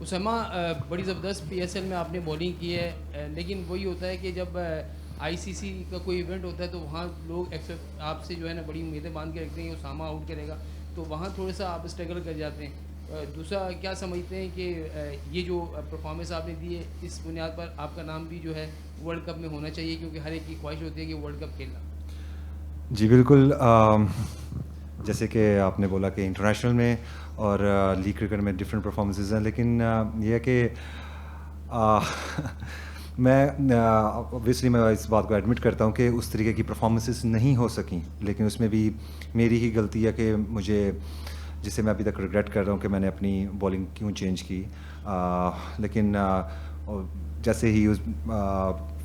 اسامہ بڑی زبردست P S L میں آپ نے بولنگ کی ہے، لیکن وہی ہوتا ہے کہ جب آئی سی سی کا کوئی ایونٹ ہوتا ہے تو وہاں لوگ آپ سے جو ہے نا بڑی امیدیں باندھ کے رکھتے ہیں کہ اسامہ آؤٹ کرے گا، تو وہاں تھوڑا سا آپ اسٹرگل کر جاتے ہیں. دوسرا کیا سمجھتے ہیں کہ یہ جو پرفارمنس آپ نے دی ہے اس بنیاد پر آپ کا نام بھی جو ہے ورلڈ کپ میں ہونا چاہیے، کیونکہ ہر ایک کی خواہش ہوتی ہے کہ ورلڈ کپ کھیلنا. جی بالکل. جیسے کہ آپ نے بولا کہ انٹرنیشنل میں اور لیگ کرکٹ میں ڈفرینٹ پرفارمنسز ہیں، لیکن یہ ہے کہ میں اوبویسلی میں اس بات کو ایڈمٹ کرتا ہوں کہ اس طریقے کی پرفارمنسز نہیں ہو سکیں، لیکن اس میں بھی میری ہی غلطی ہے کہ مجھے، جسے میں ابھی تک ریگریٹ کر رہا ہوں کہ میں نے اپنی بالنگ کیوں چینج کی. لیکن جیسے ہی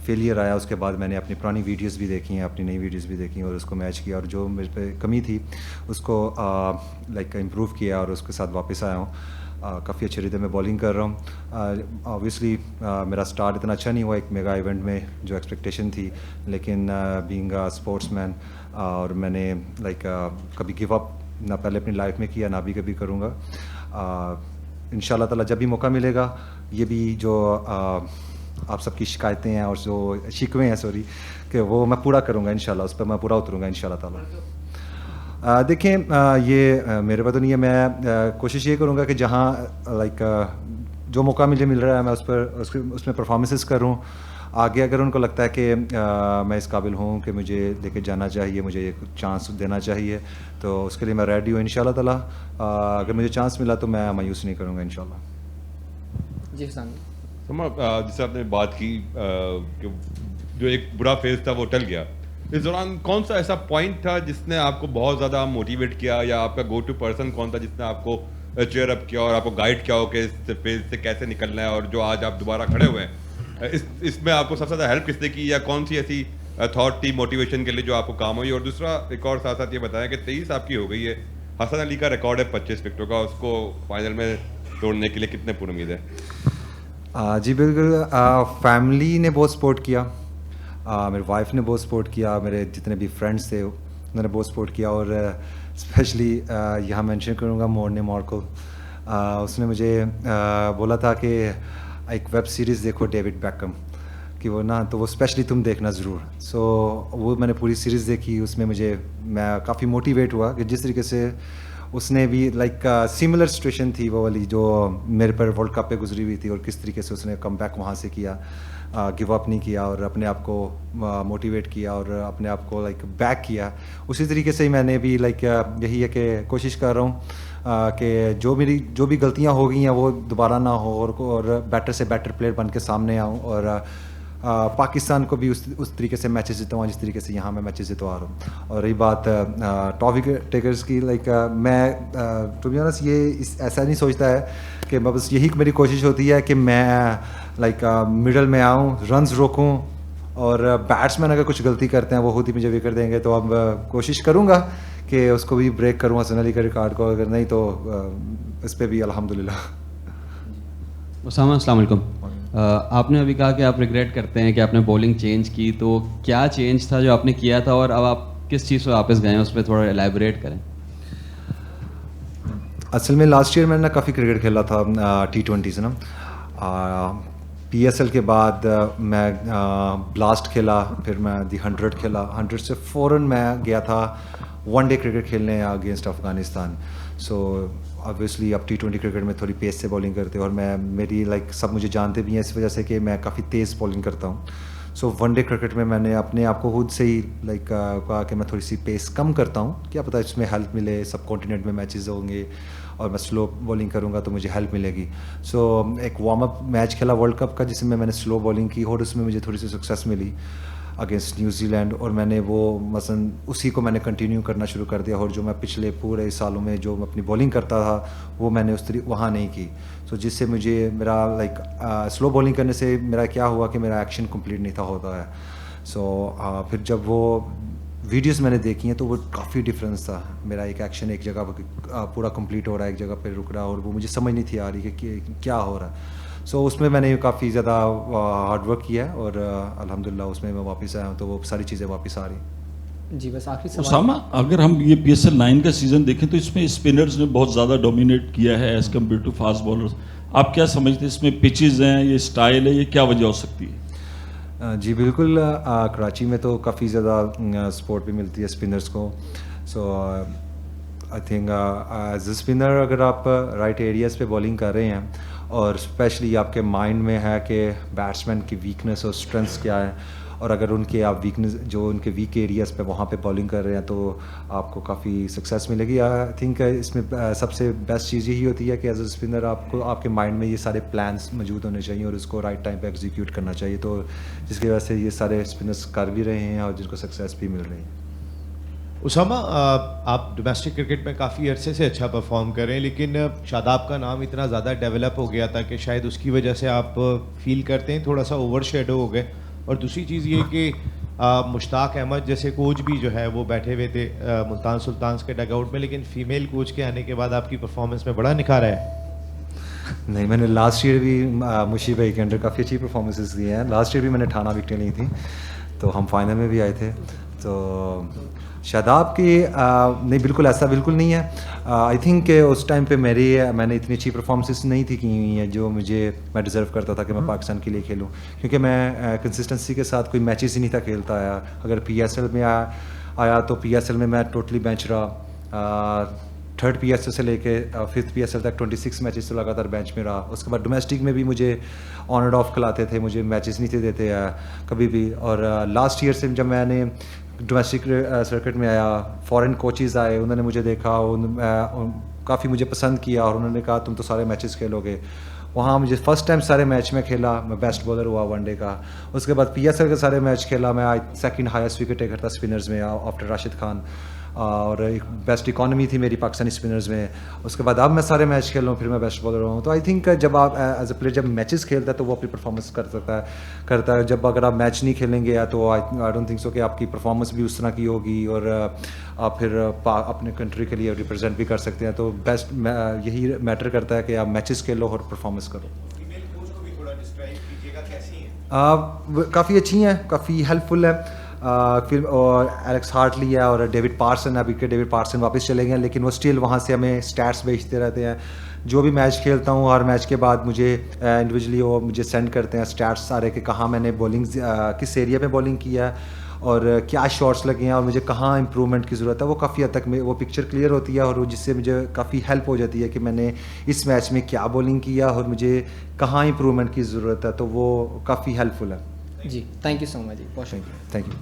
فیلئر آیا اس کے بعد میں نے اپنی پرانی ویڈیوز بھی دیکھی ہیں، اپنی نئی ویڈیوز بھی دیکھی ہیں اور اس کو میچ کیا، اور جو میرے پہ کمی تھی اس کو لائک امپروو کیا اور اس کے ساتھ واپس آیا ہوں. کافی اچھے ریدم میں بالنگ کر رہا ہوں. اوبویسلی میرا اسٹارٹ اتنا اچھا نہیں ہوا ایک میگا ایونٹ میں جو ایکسپیکٹیشن تھی، لیکن بینگ اسپورٹس مین اور میں نے لائک کبھی گیو اپ نہ پہلے اپنی لائف میں کیا، نہ بھی کبھی کروں گا. ان شاء اللہ تعالیٰ جب بھی موقع ملے گا، یہ بھی جو آپ سب کی شکایتیں ہیں اور جو شکوے ہیں سوری کہ وہ میں پورا کروں گا انشاءاللہ، اس پہ میں پورا اتروں گا انشاءاللہ تعالیٰ. دیکھیں یہ میرے پاس تو نہیں ہے، میں کوشش یہ کروں گا کہ جہاں لائک جو موقع مجھے مل رہا ہے میں اس میں پرفارمنسز کروں. آگے اگر ان کو لگتا ہے کہ میں اس قابل ہوں کہ مجھے لے کے جانا چاہیے، مجھے ایک چانس دینا چاہیے، تو اس کے لیے میں ریڈی ہوں انشاءاللہ تعالیٰ. اگر مجھے چانس ملا تو میں مایوس نہیں کروں گا انشاءاللہ. جی حسام. جیسے آپ نے بات کی کہ جو ایک برا فیز تھا وہ ٹل گیا، اس دوران کون سا ایسا پوائنٹ تھا جس نے آپ کو بہت زیادہ موٹیویٹ کیا، یا آپ کا گو ٹو پرسن کون تھا جس نے آپ کو چیئر اپ کیا اور آپ کو گائیڈ کیا ہو کہ اس فیز سے کیسے نکلنا ہے، اور جو آج آپ دوبارہ کھڑے ہوئے ہیں اس میں آپ کو سب سے زیادہ ہیلپ کس نے کی، یا کون سی ایسی تھاٹ تھی موٹیویشن کے لیے جو آپ کو کام ہوئی؟ اور دوسرا ایک اور ساتھ ساتھ یہ بتائیں کہ 23 آپ کی ہو گئی ہے، حسن علی کا ریکارڈ ہے 25 وکٹوں کا، اس کو فائنل میں توڑنے کے لیے کتنے پر امید ہے؟ جی بالکل. فیملی نے بہت سپورٹ کیا، میری وائف نے بہت سپورٹ کیا، میرے جتنے بھی فرینڈس تھے انہوں نے بہت سپورٹ کیا، اور اسپیشلی یہاں مینشن کروں گا مورنے مارکل. اس نے مجھے بولا تھا کہ ایک ویب سیریز دیکھو ڈیوڈ بیکم کہ وہ نا، تو وہ اسپیشلی تم دیکھنا ضرور. سو وہ میں نے پوری سیریز دیکھی، اس میں میں کافی موٹیویٹ ہوا کہ جس طریقے سے اس نے بھی لائک سملر سچویشن تھی وہ والی جو میرے پر ورلڈ کپ پہ گزری ہوئی تھی، اور کس طریقے سے اس نے کم بیک وہاں سے کیا، گیو اپ نہیں کیا اور اپنے آپ کو موٹیویٹ کیا اور اپنے آپ کو لائک بیک کیا. اسی طریقے سے ہی میں نے بھی لائک یہی ہے کہ کوشش کر رہا ہوں کہ جو بھی غلطیاں ہو گئی ہیں وہ دوبارہ نہ ہو، اور بیٹر سے بیٹر پلیئر بن کے سامنے آؤں، اور پاکستان کو بھی اس طریقے سے میچز جتواؤں جس طریقے سے یہاں میں میچز جتوا رہا ہوں. اور رہی بات ٹاپ ٹیکرز کی، لائک میں ٹو بی آنیسٹ ایسا نہیں سوچتا ہے کہ بس یہی میری کوشش ہوتی ہے کہ میں لائک مڈل میں آؤں، رنز روکوں، اور بیٹسمین اگر کچھ غلطی کرتے ہیں وہ خود ہی مجھے وکٹ دیں گے، تو اب کوشش کروں گا کہ اس کو بھی بریک کروں حسن علی کا ریکارڈ کو، اگر نہیں تو اس پہ بھی الحمدللہ. اسامہ السلام علیکم. آپ نے ابھی کہا کہ آپ ریگریٹ کرتے ہیں کہ آپ نے بولنگ چینج کی، تو کیا چینج تھا جو آپ نے کیا تھا، اور اب آپ کس چیز سے واپس گئے ہیں اس پہ تھوڑا ایلیبوریٹ کریں. اصل میں لاسٹ ایئر میں نے کافی کرکٹ کھیلا تھا T20 سے نا. PSL کے بعد میں بلاسٹ کھیلا، پھر میں دی 100 کھیلا. 100 سے فوراً میں گیا تھا ون ڈے کرکٹ کھیلنے اگینسٹ افغانستان. سو obviously اب T20 کرکٹ میں تھوڑی پیس سے بالنگ کرتے ہیں، اور میری لائک سب مجھے جانتے بھی ہیں اس وجہ سے کہ میں کافی تیز بالنگ کرتا ہوں. سو ون ڈے کرکٹ میں نے اپنے آپ کو خود سے ہی لائک کہا کہ میں تھوڑی سی پیس کم کرتا ہوں، کیا پتہ اس میں ہیلپ ملے، سب کانٹیننٹ میں میچز ہوں گے اور میں سلو بالنگ کروں گا تو مجھے ہیلپ ملے گی. سو ایک وارم اپ میچ کھیلا ورلڈ کپ کا جس میں میں نے سلو بالنگ کی، اور اس میں مجھے تھوڑی سی سکسیس ملی اگینسٹ نیوزی لینڈ، اور میں نے وہ مثلاً اسی کو میں نے کنٹینیو کرنا شروع کر دیا. اور جو میں پچھلے پورے سالوں میں جو میں اپنی بالنگ کرتا تھا وہ میں نے وہاں نہیں کی. سو جس سے مجھے میرا لائک سلو بالنگ کرنے سے میرا کیا ہوا کہ میرا ایکشن کمپلیٹ نہیں تھا ہوتا ہے. سو پھر جب وہ ویڈیوز میں نے دیکھی ہیں تو وہ کافی ڈفرینس تھا. میرا ایک ایکشن ایک جگہ پورا کمپلیٹ ہو رہا ہے، ایک جگہ پہ رک رہا ہے، اور وہ مجھے سمجھ نہیں تھی آ رہی کہ کیا ہو رہا ہے. سو اس میں نے کافی زیادہ ہارڈ ورک کیا ہے، اور الحمدللہ اس میں واپس آیا ہوں تو وہ ساری چیزیں واپس آ رہی ہیں. جی بس آخری سوال. اسامہ اگر ہم یہ PSL 9 کا سیزن دیکھیں تو اس میں اسپنرز نے بہت زیادہ ڈومینیٹ کیا ہے as compare to fast bowlers. آپ کیا سمجھتے ہیں اس میں پچز ہیں, یہ اسٹائل ہے, یہ کیا وجہ ہو سکتی ہے؟ جی بالکل, کراچی میں تو کافی زیادہ سپورٹ بھی ملتی ہے اسپنرس کو. So I think as a spinner اگر آپ رائٹ ایریاز پہ بالنگ کر رہے ہیں اور اسپیشلی آپ کے مائنڈ میں ہے کہ بیٹسمین کی ویکنیس اور اسٹرینتھس کیا ہے, اور اگر ان کے آپ ویکنیس جو ان کے ویک ایریاز پہ وہاں پہ بالنگ کر رہے ہیں تو آپ کو کافی سکسیس ملے گی. آئی تھنک اس میں سب سے بیسٹ چیز یہی ہوتی ہے کہ ایز اے اسپنر آپ کو آپ کے مائنڈ میں یہ سارے پلانس موجود ہونے چاہیے اور اس کو رائٹ ٹائم پہ ایگزیکیوٹ کرنا چاہیے, تو جس کی وجہ سے یہ سارے اسپنرس کر بھی رہے ہیں اور جن کو سکسیس بھی مل رہی ہے. اسامہ آپ ڈومیسٹک کرکٹ میں کافی عرصے سے اچھا پرفارم کر رہے ہیں, لیکن شاداب کا نام اتنا زیادہ ڈیولپ ہو گیا تھا کہ شاید اس کی وجہ سے آپ فیل کرتے ہیں تھوڑا سا اوور شیڈو ہو گئے. اور دوسری چیز یہ کہ مشتاق احمد جیسے کوچ بھی جو ہے وہ بیٹھے ہوئے تھے ملتان سلطانز کے ڈگ آؤٹ میں, لیکن فیمیل کوچ کے آنے کے بعد آپ کی پرفارمنس میں بڑا نکھار ہے. نہیں, میں نے لاسٹ ایئر بھی مشی بھائی کے انڈر کافی اچھی پرفارمنسز دی ہیں. لاسٹ ایئر بھی میں نے 18 وکٹیں لی تھیں, تو ہم فائنل میں بھی آئے تھے. تو شاداب کی نہیں, بالکل ایسا بالکل نہیں ہے. آئی تھنک کہ اس ٹائم پہ میں نے اتنی اچھی پرفارمنسز نہیں تھی کی ہوئی ہیں جو میں ڈیزرو کرتا تھا کہ میں پاکستان کے لیے کھیلوں, کیونکہ میں کنسسٹنسی کے ساتھ کوئی میچز ہی نہیں تھا کھیلتا آیا. اگر PSL میں آیا تو PSL میں میں ٹوٹلی بینچ رہا. 3rd PSL سے لے کے 5th PSL تک 26 میچز تو لگاتار بینچ میں رہا. اس کے بعد ڈومیسٹک میں بھی مجھے آن اینڈ آف کھلاتے تھے, مجھے میچز نہیں تھے دیتے کبھی بھی. اور لاسٹ ایئر سے جب میں نے ڈومیسٹک سرکٹ میں آیا, فارن کوچز آئے, انہوں نے مجھے دیکھا, کافی مجھے پسند کیا اور انہوں نے کہا تم تو سارے میچز کھیلو گے. وہاں مجھے فرسٹ ٹائم سارے میچ میں کھیلا, میں بیسٹ بالر ہوا ون ڈے کا. اس کے بعد PSL کے سارے میچ کھیلا, میں 2nd ہائیسٹ وکٹ ٹیکر تھا اسپنرز میں آفٹر راشد خان, اور ایک بیسٹ اکانومی تھی میری پاکستانی اسپنرز میں. اس کے بعد اب میں سارے میچ کھیل رہا ہوں, پھر میں بیسٹ بالر ہوں. تو آئی تھنک جب آپ ایز اے پلیئر جب میچز کھیلتا ہے تو وہ اپنی پرفارمنس کرتا ہے. جب اگر آپ میچ نہیں کھیلیں گے تو آئی ڈونٹ تھنک سو کہ آپ کی پرفارمنس بھی اس طرح کی ہوگی اور آپ پھر اپنے کنٹری کے لیے ریپرزینٹ بھی کر سکتے ہیں. تو بیسٹ یہی میٹر کرتا ہے کہ آپ میچز کھیلو اور پرفارمنس کرو. کافی اچھی ہیں, کافی ہیلپ فل ہے. پھر اور ایلیکس ہارٹلی ہے اور ڈیوڈ پارسن, ابھی کے ڈیوڈ پارسن واپس چلے گئے ہیں, لیکن وہ اسٹل وہاں سے ہمیں اسٹیٹس بھیجتے رہتے ہیں. جو بھی میچ کھیلتا ہوں ہر میچ کے بعد مجھے انڈیویجولی وہ مجھے سینڈ کرتے ہیں اسٹیٹس سارے کہ کہاں میں نے بولنگ کس ایریا میں بولنگ کیا ہے اور کیا شاٹس لگے ہیں اور مجھے کہاں امپرومنٹ کی ضرورت ہے. وہ کافی حد تک وہ پکچر کلیئر ہوتی ہے اور جس سے مجھے کافی ہیلپ ہو جاتی ہے کہ میں نے اس میچ میں کیا بولنگ کیا اور مجھے کہاں امپرومنٹ کی ضرورت ہے. تو وہ کافی ہیلپ فل ہے. جی تھینک یو سو مچ جی, بہت شکریہ. Thank you.